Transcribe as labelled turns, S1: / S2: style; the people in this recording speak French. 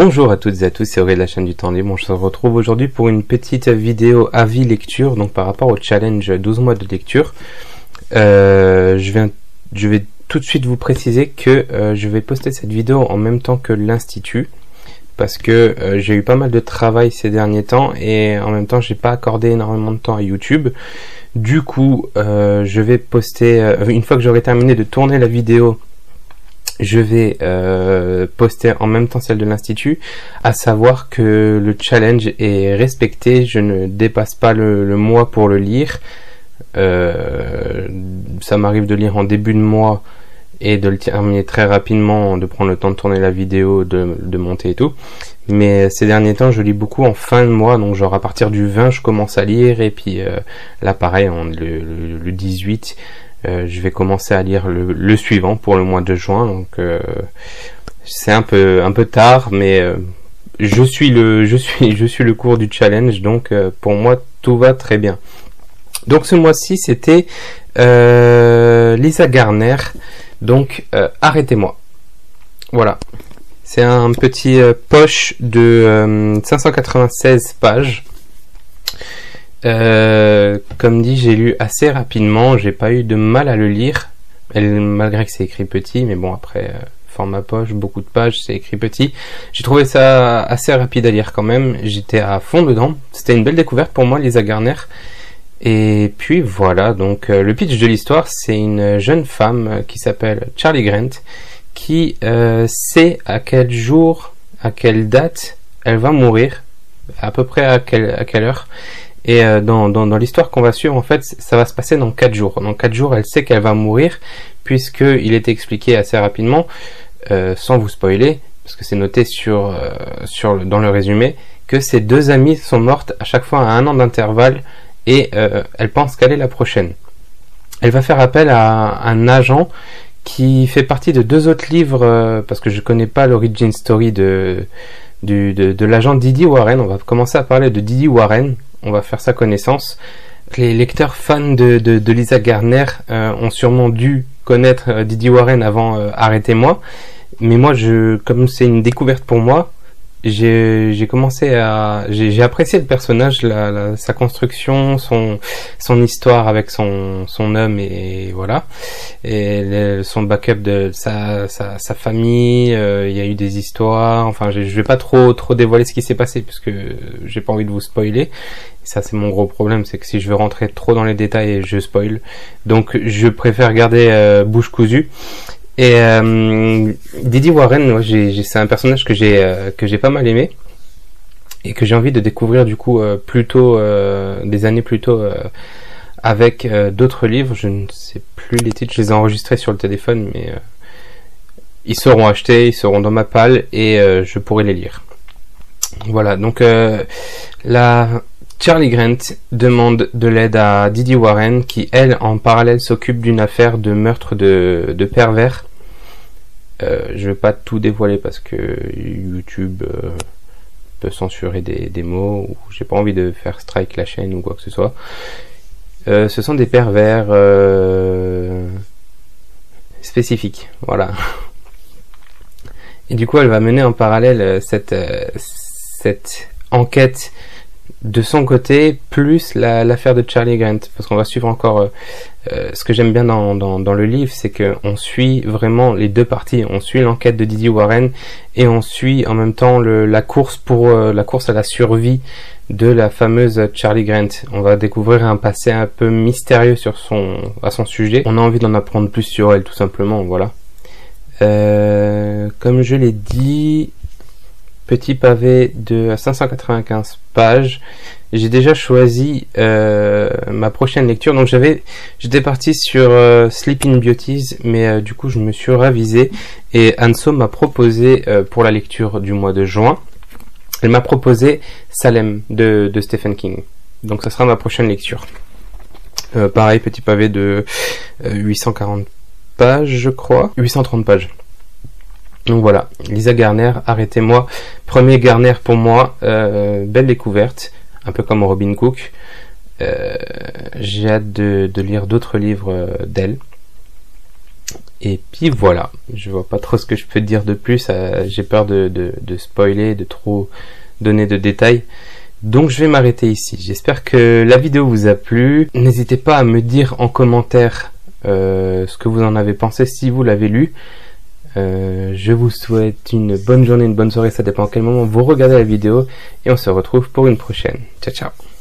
S1: Bonjour à toutes et à tous, c'est Aurélien de la chaîne du Temps Libre. On se retrouve aujourd'hui pour une petite vidéo avis lecture, donc par rapport au challenge 12 mois de lecture. Je vais tout de suite vous préciser que je vais poster cette vidéo en même temps que l'Institut, parce que j'ai eu pas mal de travail ces derniers temps et en même temps j'ai pas accordé énormément de temps à YouTube. Du coup, je vais poster, une fois que j'aurai terminé de tourner la vidéo, je vais poster en même temps celle de l'Institut, à savoir que le challenge est respecté, je ne dépasse pas le mois pour le lire. Ça m'arrive de lire en début de mois et de le terminer très rapidement, de prendre le temps de tourner la vidéo, de monter et tout. Mais ces derniers temps, je lis beaucoup en fin de mois, donc genre à partir du 20, je commence à lire, et puis là pareil, le 18, je vais commencer à lire le suivant pour le mois de juin, donc c'est un peu tard, mais je suis le cours du challenge, donc pour moi tout va très bien. Donc ce mois-ci c'était Lisa Garner, donc Arrêtez-moi. Voilà, c'est un petit poche de 596 pages. Comme dit, j'ai lu assez rapidement, j'ai pas eu de mal à le lire, malgré que c'est écrit petit, mais bon après, format poche, beaucoup de pages, c'est écrit petit. J'ai trouvé ça assez rapide à lire quand même, j'étais à fond dedans, c'était une belle découverte pour moi, Lisa Garner. Et puis voilà, donc le pitch de l'histoire, c'est une jeune femme qui s'appelle Charlie Grant, qui sait à quel jour, à quelle date elle va mourir, à peu près à quelle heure. Et dans l'histoire qu'on va suivre, en fait, ça va se passer dans 4 jours. Dans 4 jours, elle sait qu'elle va mourir, puisqu'il est expliqué assez rapidement, sans vous spoiler, parce que c'est noté dans le résumé, que ses deux amies sont mortes à chaque fois à 1 an d'intervalle, et elle pense qu'elle est la prochaine. Elle va faire appel à un agent qui fait partie de 2 autres livres, parce que je connais pas l'origin story de l'agent Didi Warren. On va commencer à parler de Didi Warren, on va faire sa connaissance. Les lecteurs fans de Lisa Garner ont sûrement dû connaître Didi Warren avant Arrêtez-moi, mais moi, comme c'est une découverte pour moi, j'ai apprécié le personnage, sa construction, son histoire avec son homme, et voilà, et son backup de sa famille. Il y a eu des histoires, enfin je vais pas trop dévoiler ce qui s'est passé parce que j'ai pas envie de vous spoiler. Ça c'est mon gros problème, c'est que si je veux rentrer trop dans les détails, je spoil, donc je préfère garder bouche cousue. Et Didi Warren, c'est un personnage que j'ai pas mal aimé et que j'ai envie de découvrir du coup des années plus tôt, avec d'autres livres. Je ne sais plus les titres, je les ai enregistrés sur le téléphone, mais ils seront achetés, ils seront dans ma palle, et je pourrai les lire. Voilà, donc Charlie Grant demande de l'aide à Didi Warren, qui elle en parallèle s'occupe d'une affaire de meurtre de pervers. Je vais pas tout dévoiler parce que YouTube peut censurer des mots, ou j'ai pas envie de faire strike la chaîne ou quoi que ce soit. Ce sont des pervers spécifiques, voilà. Et du coup elle va mener en parallèle cette enquête de son côté, plus l'affaire de Charlie Grant, parce qu'on va suivre encore ce que j'aime bien dans le livre, c'est que on suit vraiment les deux parties. On suit l'enquête de Didi Warren, et on suit en même temps la course à la survie de la fameuse Charlie Grant. On va découvrir un passé un peu mystérieux à son sujet. On a envie d'en apprendre plus sur elle, tout simplement, voilà. Comme je l'ai dit, petit pavé de 595 pages. J'ai déjà choisi ma prochaine lecture. Donc j'étais parti sur Sleeping Beauties, mais du coup je me suis ravisé, et Anso m'a proposé pour la lecture du mois de juin, elle m'a proposé Salem de Stephen King. Donc ça sera ma prochaine lecture. Pareil, petit pavé de 840 pages, je crois, 830 pages. Donc voilà, Lisa Garner, Arrêtez-moi. Premier Garner pour moi, belle découverte, un peu comme Robin Cook. J'ai hâte de lire d'autres livres d'elle. Et puis voilà, je vois pas trop ce que je peux dire de plus, j'ai peur de spoiler, de trop donner de détails. Donc je vais m'arrêter ici. J'espère que la vidéo vous a plu. N'hésitez pas à me dire en commentaire ce que vous en avez pensé si vous l'avez lu. Je vous souhaite une bonne journée, une bonne soirée, ça dépend à quel moment vous regardez la vidéo. Et on se retrouve pour une prochaine. Ciao ciao.